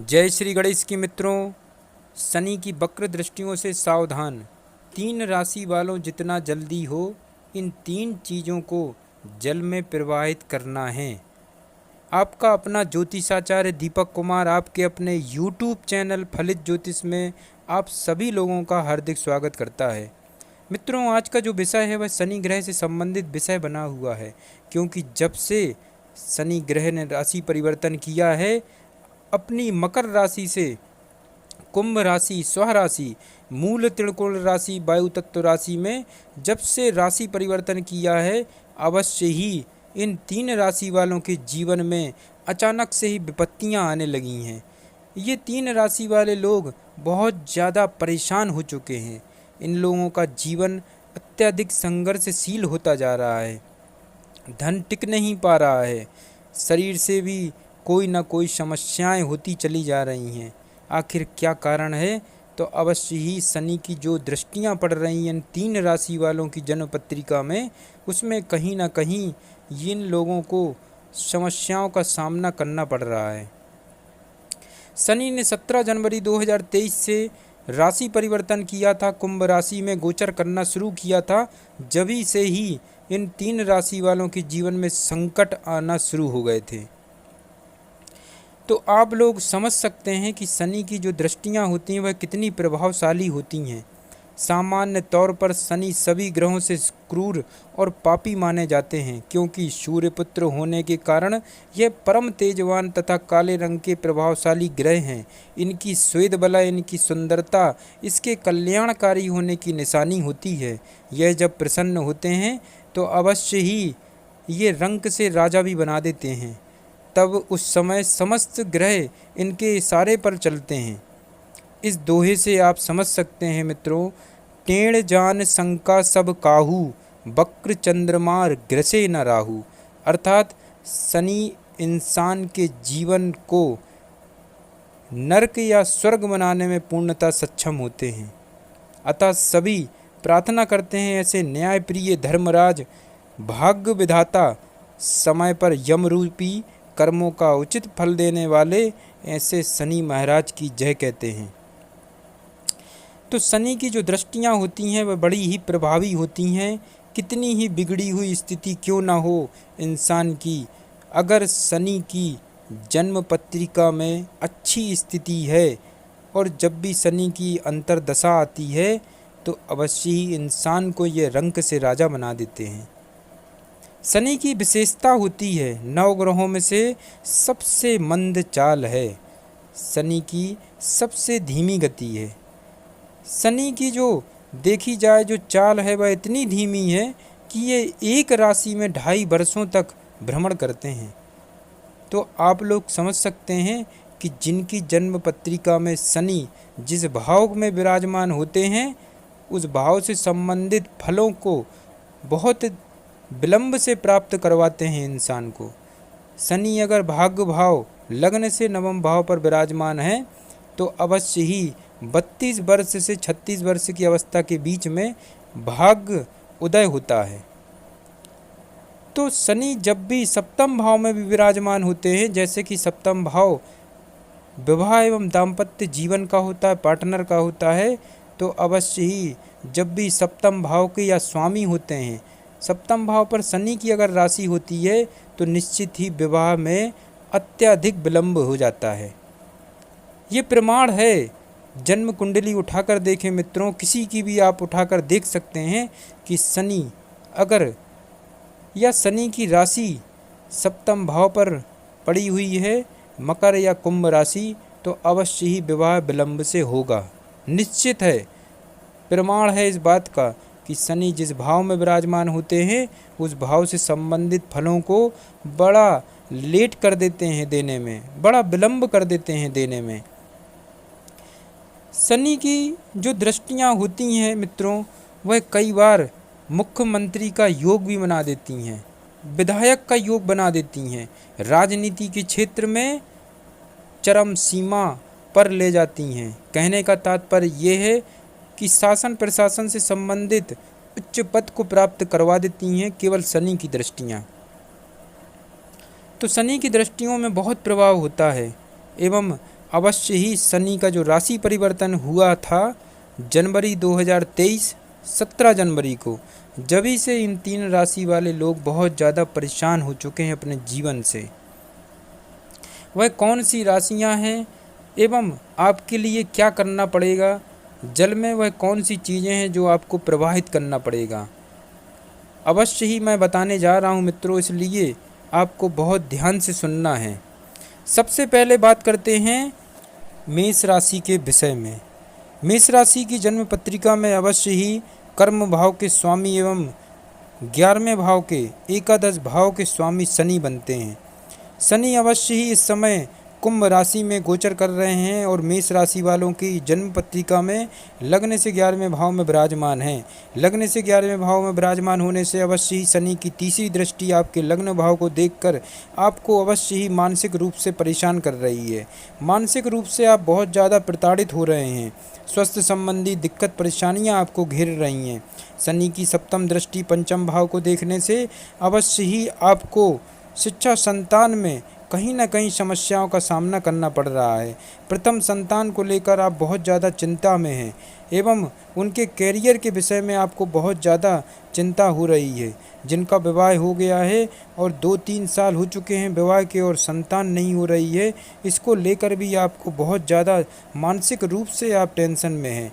जय श्री गणेश की मित्रों। शनि की वक्र दृष्टियों से सावधान। 3 राशि वालों जितना जल्दी हो इन 3 चीज़ों को जल में प्रवाहित करना है। आपका अपना ज्योतिषाचार्य दीपक कुमार आपके अपने YouTube चैनल फलित ज्योतिष में आप सभी लोगों का हार्दिक स्वागत करता है। मित्रों, आज का जो विषय है वह शनि ग्रह से संबंधित विषय बना हुआ है, क्योंकि जब से शनि ग्रह ने राशि परिवर्तन किया है अपनी मकर राशि से कुंभ राशि, स्व राशि, मूल त्रिकोण राशि, वायु तत्व राशि में जब से राशि परिवर्तन किया है, अवश्य ही इन 3 राशि वालों के जीवन में अचानक से ही विपत्तियां आने लगी हैं। ये 3 राशि वाले लोग बहुत ज़्यादा परेशान हो चुके हैं। इन लोगों का जीवन अत्यधिक संघर्षशील होता जा रहा है, धन टिक नहीं पा रहा है, शरीर से भी कोई ना कोई समस्याएं होती चली जा रही हैं। आखिर क्या कारण है? तो अवश्य ही शनि की जो दृष्टियां पड़ रही हैं इन 3 राशि वालों की जन्म पत्रिका में, उसमें कहीं ना कहीं इन लोगों को समस्याओं का सामना करना पड़ रहा है। शनि ने 17 जनवरी 2023 से राशि परिवर्तन किया था, कुंभ राशि में गोचर करना शुरू किया था। जभी से ही इन 3 राशि वालों के जीवन में संकट आना शुरू हो गए थे। तो आप लोग समझ सकते हैं कि शनि की जो दृष्टियां होती हैं वह कितनी प्रभावशाली होती हैं। सामान्य तौर पर शनि सभी ग्रहों से क्रूर और पापी माने जाते हैं, क्योंकि सूर्यपुत्र होने के कारण यह परम तेजवान तथा काले रंग के प्रभावशाली ग्रह हैं। इनकी श्वेत बला, इनकी सुंदरता इसके कल्याणकारी होने की निशानी होती है। यह जब प्रसन्न होते हैं तो अवश्य ही ये रंक से राजा भी बना देते हैं। तब उस समय समस्त ग्रह इनके इशारे पर चलते हैं। इस दोहे से आप समझ सकते हैं मित्रों, टेढ़ जान शंका सब काहू, वक्र चंद्रमार ग्रसे न राहु। अर्थात शनि इंसान के जीवन को नरक या स्वर्ग बनाने में पूर्णतः सक्षम होते हैं। अतः सभी प्रार्थना करते हैं ऐसे न्यायप्रिय धर्मराज, भाग्य विधाता, समय पर यम रूपी कर्मों का उचित फल देने वाले ऐसे शनि महाराज की जय कहते हैं। तो शनि की जो दृष्टियां होती हैं वह बड़ी ही प्रभावी होती हैं। कितनी ही बिगड़ी हुई स्थिति क्यों ना हो इंसान की, अगर शनि की जन्म पत्रिका में अच्छी स्थिति है और जब भी शनि की अंतर्दशा आती है तो अवश्य ही इंसान को ये रंक से राजा बना देते हैं। शनि की विशेषता होती है 9 ग्रहों में से सबसे मंद चाल है। शनि की सबसे धीमी गति है। शनि की जो देखी जाए जो चाल है वह इतनी धीमी है कि ये एक राशि में 2.5 वर्षों तक भ्रमण करते हैं। तो आप लोग समझ सकते हैं कि जिनकी जन्म पत्रिका में शनि जिस भाव में विराजमान होते हैं उस भाव से संबंधित फलों को बहुत विलंब से प्राप्त करवाते हैं इंसान को। शनि अगर भाग्य भाव लग्न से 9वें भाव पर विराजमान है तो अवश्य ही 32 वर्ष से 36 वर्ष की अवस्था के बीच में भाग्य उदय होता है। तो शनि जब भी 7वें भाव में भी विराजमान होते हैं, जैसे कि 7वां भाव विवाह एवं दाम्पत्य जीवन का होता है, पार्टनर का होता है, तो अवश्य ही जब भी 7वें भाव के या स्वामी होते हैं, 7वें भाव पर शनि की अगर राशि होती है तो निश्चित ही विवाह में अत्यधिक विलंब हो जाता है। ये प्रमाण है। जन्म कुंडली उठाकर देखें मित्रों, किसी की भी आप उठाकर देख सकते हैं कि शनि अगर या शनि की राशि 7वें भाव पर पड़ी हुई है, मकर या कुंभ राशि, तो अवश्य ही विवाह विलंब से होगा। निश्चित है, प्रमाण है इस बात का कि शनि जिस भाव में विराजमान होते हैं उस भाव से संबंधित फलों को बड़ा लेट कर देते हैं देने में, बड़ा विलंब कर देते हैं देने में। शनि की जो दृष्टियां होती हैं मित्रों, वह कई बार मुख्यमंत्री का योग भी बना देती हैं, विधायक का योग बना देती हैं, राजनीति के क्षेत्र में चरम सीमा पर ले जाती हैं। कहने का तात्पर्य ये है कि शासन प्रशासन से संबंधित उच्च पद को प्राप्त करवा देती हैं केवल शनि की दृष्टियाँ। तो शनि की दृष्टियों में बहुत प्रभाव होता है एवं अवश्य ही शनि का जो राशि परिवर्तन हुआ था जनवरी 2023 17 जनवरी को, जभी से इन 3 राशि वाले लोग बहुत ज़्यादा परेशान हो चुके हैं अपने जीवन से। वह कौन सी राशियां हैं एवं आपके लिए क्या करना पड़ेगा, जल में वह कौन सी चीज़ें हैं जो आपको प्रवाहित करना पड़ेगा, अवश्य ही मैं बताने जा रहा हूं मित्रों, इसलिए आपको बहुत ध्यान से सुनना है। सबसे पहले बात करते हैं मेष राशि के विषय में। मेष राशि की जन्म पत्रिका में अवश्य ही कर्म भाव के स्वामी एवं 11वें भाव के एकादश भाव के स्वामी शनि बनते हैं। शनि अवश्य ही इस समय कुंभ राशि में गोचर कर रहे हैं और मेष राशि वालों की जन्म पत्रिका में लग्न से 11वें भाव में विराजमान हैं। लग्न से 11वें भाव में विराजमान होने से अवश्य ही शनि की तीसरी दृष्टि आपके लग्न भाव को देखकर आपको अवश्य ही मानसिक रूप से परेशान कर रही है। मानसिक रूप से आप बहुत ज़्यादा प्रताड़ित हो रहे हैं। स्वास्थ्य संबंधी दिक्कत परेशानियां आपको घेर रही हैं। शनि की सप्तम दृष्टि पंचम भाव को देखने से अवश्य ही आपको शिक्षा संतान में कहीं ना कहीं समस्याओं का सामना करना पड़ रहा है। प्रथम संतान को लेकर आप बहुत ज़्यादा चिंता में हैं एवं उनके कैरियर के विषय में आपको बहुत ज़्यादा चिंता हो रही है। जिनका विवाह हो गया है और 2-3 साल हो चुके हैं विवाह के और संतान नहीं हो रही है, इसको लेकर भी आपको बहुत ज़्यादा मानसिक रूप से आप टेंशन में हैं।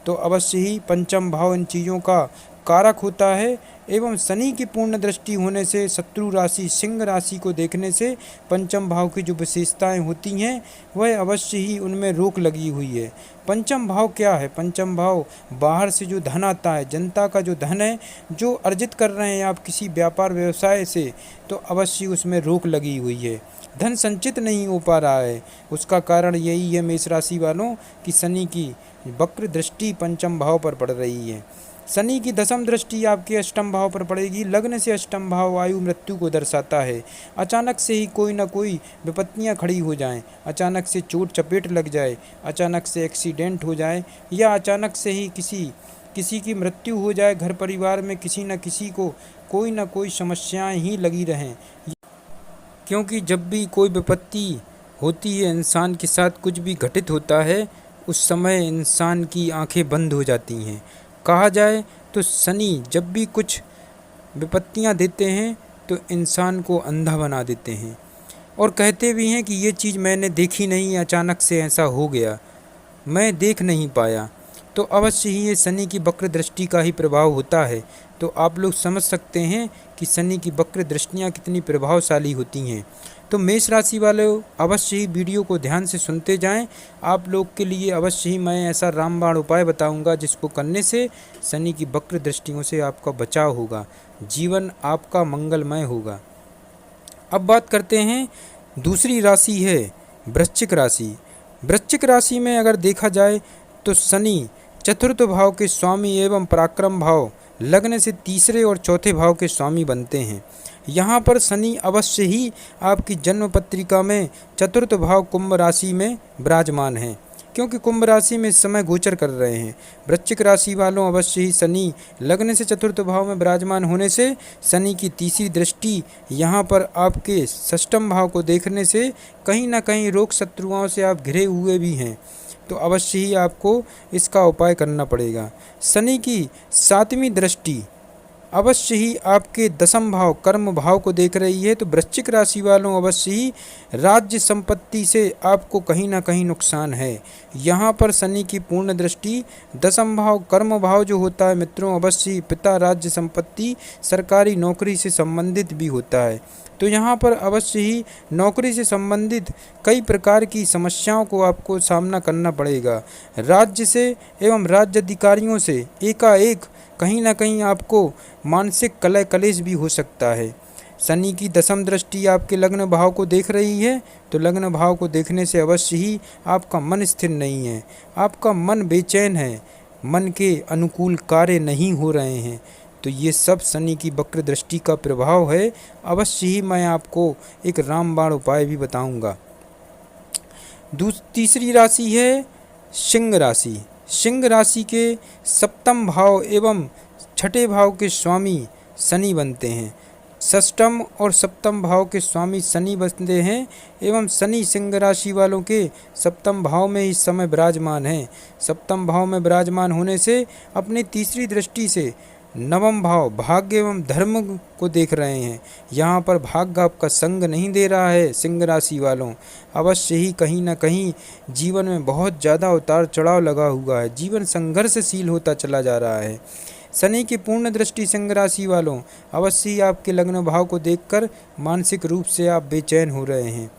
तो अवश्य ही पंचम भाव इन चीज़ों का कारक होता है एवं शनि की पूर्ण दृष्टि होने से शत्रु राशि सिंह राशि को देखने से पंचम भाव की जो विशेषताएं होती हैं वह अवश्य ही उनमें रोक लगी हुई है। पंचम भाव क्या है? पंचम भाव बाहर से जो धन आता है, जनता का जो धन है जो अर्जित कर रहे हैं आप किसी व्यापार व्यवसाय से, तो अवश्य उसमें रोक लगी हुई है। धन संचित नहीं हो पा रहा है। उसका कारण यही है मेष राशि वालों कि शनि की वक्र दृष्टि पंचम भाव पर पड़ रही है। शनि की दशम दृष्टि आपके अष्टम भाव पर पड़ेगी। लग्न से अष्टम भाव आयु मृत्यु को दर्शाता है। अचानक से ही कोई ना कोई विपत्तियां खड़ी हो जाएं, अचानक से चोट चपेट लग जाए, अचानक से एक्सीडेंट हो जाए या अचानक से ही किसी की मृत्यु हो जाए। घर परिवार में किसी न किसी को कोई ना कोई समस्याएं ही लगी रहें, क्योंकि जब भी कोई विपत्ति होती है, इंसान के साथ कुछ भी घटित होता है, उस समय इंसान की आंखें बंद हो जाती हैं। कहा जाए तो शनि जब भी कुछ विपत्तियां देते हैं तो इंसान को अंधा बना देते हैं और कहते भी हैं कि ये चीज़ मैंने देखी नहीं, अचानक से ऐसा हो गया, मैं देख नहीं पाया। तो अवश्य ही ये शनि की वक्र दृष्टि का ही प्रभाव होता है। तो आप लोग समझ सकते हैं कि शनि की वक्र दृष्टियाँ कितनी प्रभावशाली होती हैं। तो मेष राशि वाले अवश्य ही वीडियो को ध्यान से सुनते जाएं। आप लोग के लिए अवश्य ही मैं ऐसा रामबाण उपाय बताऊंगा जिसको करने से शनि की वक्र दृष्टियों से आपका बचाव होगा, जीवन आपका मंगलमय होगा। अब बात करते हैं दूसरी राशि है वृश्चिक राशि। वृश्चिक राशि में अगर देखा जाए तो शनि चतुर्थ भाव के स्वामी एवं पराक्रम भाव लग्न से तीसरे और चौथे भाव के स्वामी बनते हैं। यहाँ पर शनि अवश्य ही आपकी जन्म पत्रिका में चतुर्थ भाव कुंभ राशि में विराजमान हैं, क्योंकि कुंभ राशि में इस समय गोचर कर रहे हैं। वृश्चिक राशि वालों अवश्य ही शनि लग्न से चतुर्थ भाव में विराजमान होने से शनि की तीसरी दृष्टि यहाँ पर आपके षष्ठम भाव को देखने से कहीं ना कहीं रोग शत्रुओं से आप घिरे हुए भी हैं। तो अवश्य ही आपको इसका उपाय करना पड़ेगा। शनि की सातवीं दृष्टि अवश्य ही आपके दशम भाव कर्म भाव को देख रही है। तो वृश्चिक राशि वालों अवश्य ही राज्य संपत्ति से आपको कहीं ना कहीं नुकसान है। यहाँ पर शनि की पूर्ण दृष्टि दशम भाव कर्म भाव जो होता है मित्रों, अवश्य ही पिता राज्य संपत्ति सरकारी नौकरी से संबंधित भी होता है। तो यहाँ पर अवश्य ही नौकरी से संबंधित कई प्रकार की समस्याओं को आपको सामना करना पड़ेगा। राज्य से एवं राज्य अधिकारियों से एकाएक कहीं ना कहीं आपको मानसिक कलह कलेश भी हो सकता है। शनि की दशम दृष्टि आपके लग्न भाव को देख रही है, तो लग्न भाव को देखने से अवश्य ही आपका मन स्थिर नहीं है, आपका मन बेचैन है, मन के अनुकूल कार्य नहीं हो रहे हैं। तो ये सब शनि की वक्र दृष्टि का प्रभाव है। अवश्य ही मैं आपको एक रामबाण उपाय भी बताऊंगा। तीसरी राशि है सिंह राशि। सिंह राशि के सप्तम भाव एवं छठे भाव के स्वामी शनि बनते हैं। षष्ठम और सप्तम भाव के स्वामी शनि बसते हैं एवं शनि सिंह राशि वालों के सप्तम भाव में इस समय विराजमान हैं। सप्तम भाव में विराजमान होने से अपनी तीसरी दृष्टि से नवम भाव भाग्य एवं धर्म को देख रहे हैं। यहाँ पर भाग्य आपका संग नहीं दे रहा है। सिंह राशि वालों, अवश्य ही कहीं ना कहीं जीवन में बहुत ज़्यादा उतार चढ़ाव लगा हुआ है। जीवन संघर्षशील होता चला जा रहा है। शनि की पूर्ण दृष्टि सिंह राशि वालों, अवश्य ही आपके लग्न भाव को देखकर मानसिक रूप से आप बेचैन हो रहे हैं,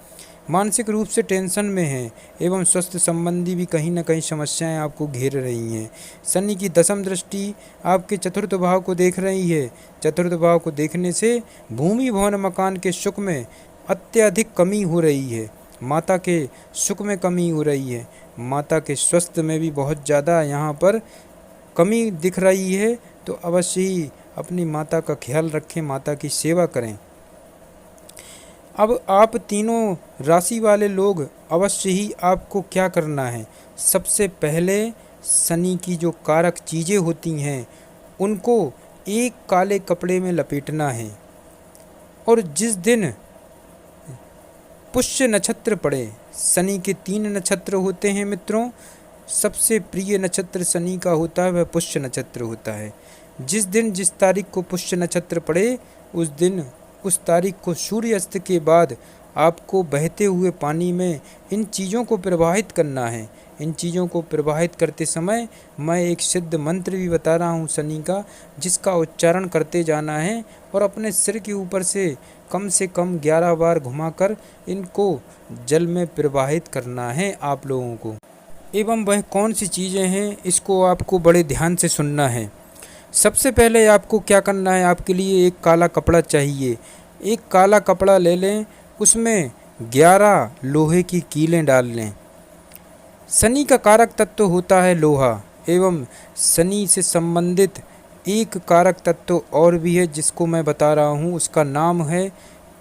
मानसिक रूप से टेंशन में हैं एवं स्वास्थ्य संबंधी भी कहीं न कहीं समस्याएं आपको घेर रही हैं। शनि की दशम दृष्टि आपके चतुर्थ भाव को देख रही है। चतुर्थ भाव को देखने से भूमि भवन मकान के सुख में अत्यधिक कमी हो रही है। माता के सुख में कमी हो रही है। माता के स्वास्थ्य में भी बहुत ज़्यादा यहाँ पर कमी दिख रही है। तो अवश्य ही अपनी माता का ख्याल रखें, माता की सेवा करें। अब आप तीनों राशि वाले लोग अवश्य ही आपको क्या करना है, सबसे पहले शनि की जो कारक चीज़ें होती हैं उनको एक काले कपड़े में लपेटना है। और जिस दिन पुष्य नक्षत्र पड़े, शनि के 3 नक्षत्र होते हैं मित्रों, सबसे प्रिय नक्षत्र शनि का होता है वह पुष्य नक्षत्र होता है। जिस दिन जिस तारीख को पुष्य नक्षत्र पड़े उस दिन उस तारीख को सूर्यास्त के बाद आपको बहते हुए पानी में इन चीज़ों को प्रवाहित करना है। इन चीज़ों को प्रवाहित करते समय मैं एक सिद्ध मंत्र भी बता रहा हूँ शनि का, जिसका उच्चारण करते जाना है और अपने सिर के ऊपर से कम 11 बार घुमाकर इनको जल में प्रवाहित करना है आप लोगों को। एवं वह कौन सी चीज़ें हैं इसको आपको बड़े ध्यान से सुनना है। सबसे पहले आपको क्या करना है, आपके लिए एक काला कपड़ा चाहिए। एक काला कपड़ा ले लें, उसमें 11 लोहे की कीलें डाल लें। शनि का कारक तत्व होता है लोहा एवं शनि से संबंधित एक कारक तत्व और भी है जिसको मैं बता रहा हूँ, उसका नाम है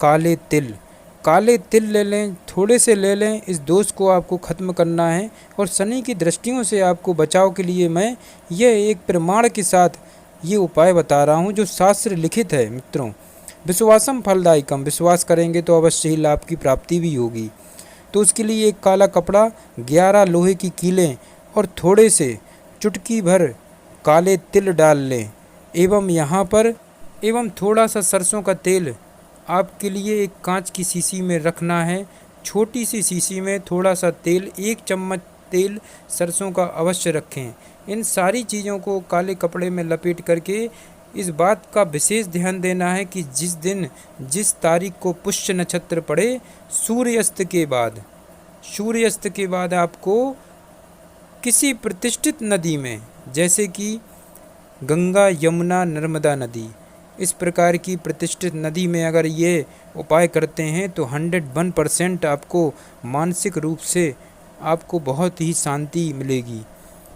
काले तिल। काले तिल ले लें, थोड़े से ले लें। इस दोष को आपको ख़त्म करना है और शनि की दृष्टियों से आपको बचाव के लिए मैं यह एक प्रमाण के साथ ये उपाय बता रहा हूँ जो शास्त्र लिखित है मित्रों। विश्वासम फलदायकम, विश्वास करेंगे तो अवश्य ही लाभ की प्राप्ति भी होगी। तो उसके लिए एक काला कपड़ा, 11 लोहे की कीलें और थोड़े से चुटकी भर काले तिल डाल लें एवं यहाँ पर थोड़ा सा सरसों का तेल आपके लिए एक कांच की शीशी में रखना है। छोटी सी शीशी में थोड़ा सा तेल, 1 चम्मच तेल सरसों का अवश्य रखें। इन सारी चीज़ों को काले कपड़े में लपेट करके इस बात का विशेष ध्यान देना है कि जिस दिन जिस तारीख को पुष्य नक्षत्र पड़े सूर्यास्त के बाद आपको किसी प्रतिष्ठित नदी में, जैसे कि गंगा, यमुना, नर्मदा नदी, इस प्रकार की प्रतिष्ठित नदी में अगर ये उपाय करते हैं तो 101% आपको मानसिक रूप से आपको बहुत ही शांति मिलेगी।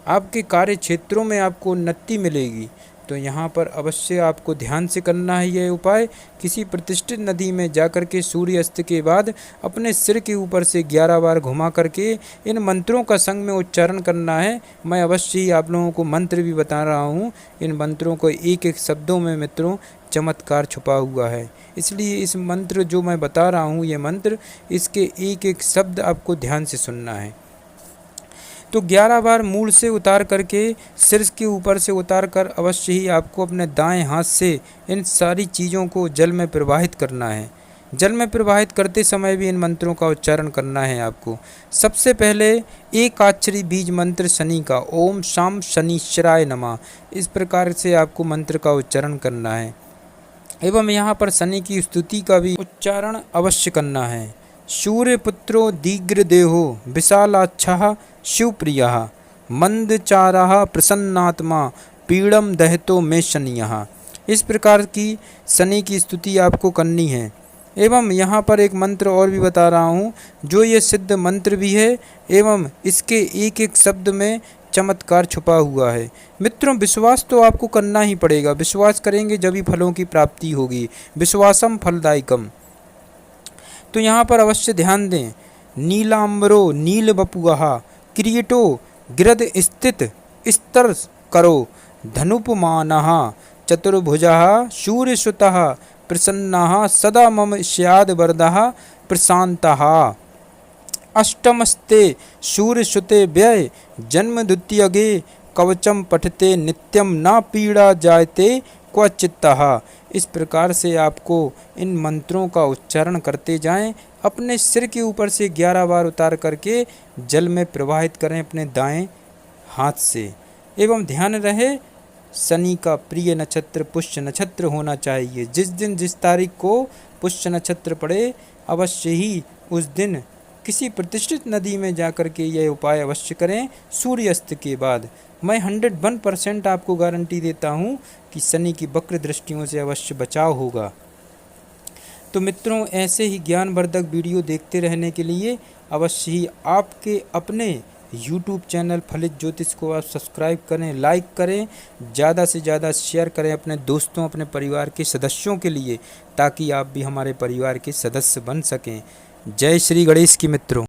आपके कार्य क्षेत्रों में आपको उन्नति मिलेगी। तो यहाँ पर अवश्य आपको ध्यान से करना है यह उपाय। किसी प्रतिष्ठित नदी में जाकर के सूर्यास्त के बाद अपने सिर के ऊपर से 11 बार घुमा करके इन मंत्रों का संग में उच्चारण करना है। मैं अवश्य ही आप लोगों को मंत्र भी बता रहा हूँ। इन मंत्रों को एक एक शब्दों में मित्रों चमत्कार छुपा हुआ है, इसलिए इस मंत्र जो मैं बता रहा हूँ ये मंत्र, इसके एक एक शब्द आपको ध्यान से सुनना है। तो 11 बार मूल से उतार करके सिर के ऊपर से उतार कर अवश्य ही आपको अपने दाएं हाथ से इन सारी चीज़ों को जल में प्रवाहित करना है। जल में प्रवाहित करते समय भी इन मंत्रों का उच्चारण करना है आपको। सबसे पहले एक अक्षरी बीज मंत्र शनि का, ओम शाम शनिश्चराय नमः, इस प्रकार से आपको मंत्र का उच्चारण करना है। एवं यहाँ पर शनि की स्तुति का भी उच्चारण अवश्य करना है। सूर्यपुत्रो दीर्घदेहो विशालाक्षः शिवप्रियः मंदचारः प्रसन्नात्मा पीड़म दहतो मे शनियः। इस प्रकार की शनि की स्तुति आपको करनी है। एवं यहाँ पर एक मंत्र और भी बता रहा हूँ जो ये सिद्ध मंत्र भी है एवं इसके एक एक शब्द में चमत्कार छुपा हुआ है। मित्रों, विश्वास तो आपको करना ही पड़ेगा। विश्वास करेंगे जब ही फलों की प्राप्ति होगी। विश्वासम फलदायकम। तो यहाँ पर अवश्य ध्यान दें। नीलाम्बरो नील बपुअः किरीटो गिरद स्थित स्तर करो धनुपमानः चतुर्भुजः सूर्यसुतः प्रसन्नाः सदा मम स्याद् वरदः प्रशान्तः। अष्टमस्ते शूरसुते व्यय जन्म द्वितीयगे कवचम पठते नित्यम न पीड़ा जायते क्वचित्तः। इस प्रकार से आपको इन मंत्रों का उच्चारण करते जाएं। अपने सिर के ऊपर से 11 बार उतार करके जल में प्रवाहित करें अपने दाएं हाथ से। एवं ध्यान रहे शनि का प्रिय नक्षत्र पुष्य नक्षत्र होना चाहिए। जिस दिन जिस तारीख को पुष्य नक्षत्र पड़े अवश्य ही उस दिन किसी प्रतिष्ठित नदी में जाकर के यह उपाय अवश्य करें सूर्यास्त के बाद। मैं 101% आपको गारंटी देता हूँ कि शनि की वक्र दृष्टियों से अवश्य बचाव होगा। तो मित्रों, ऐसे ही ज्ञानवर्धक वीडियो देखते रहने के लिए अवश्य ही आपके अपने YouTube चैनल फलित ज्योतिष को आप सब्सक्राइब करें, लाइक करें, ज़्यादा से ज़्यादा शेयर करें अपने दोस्तों, अपने परिवार के सदस्यों के लिए, ताकि आप भी हमारे परिवार के सदस्य बन सकें। जय श्री गणेश की मित्रों।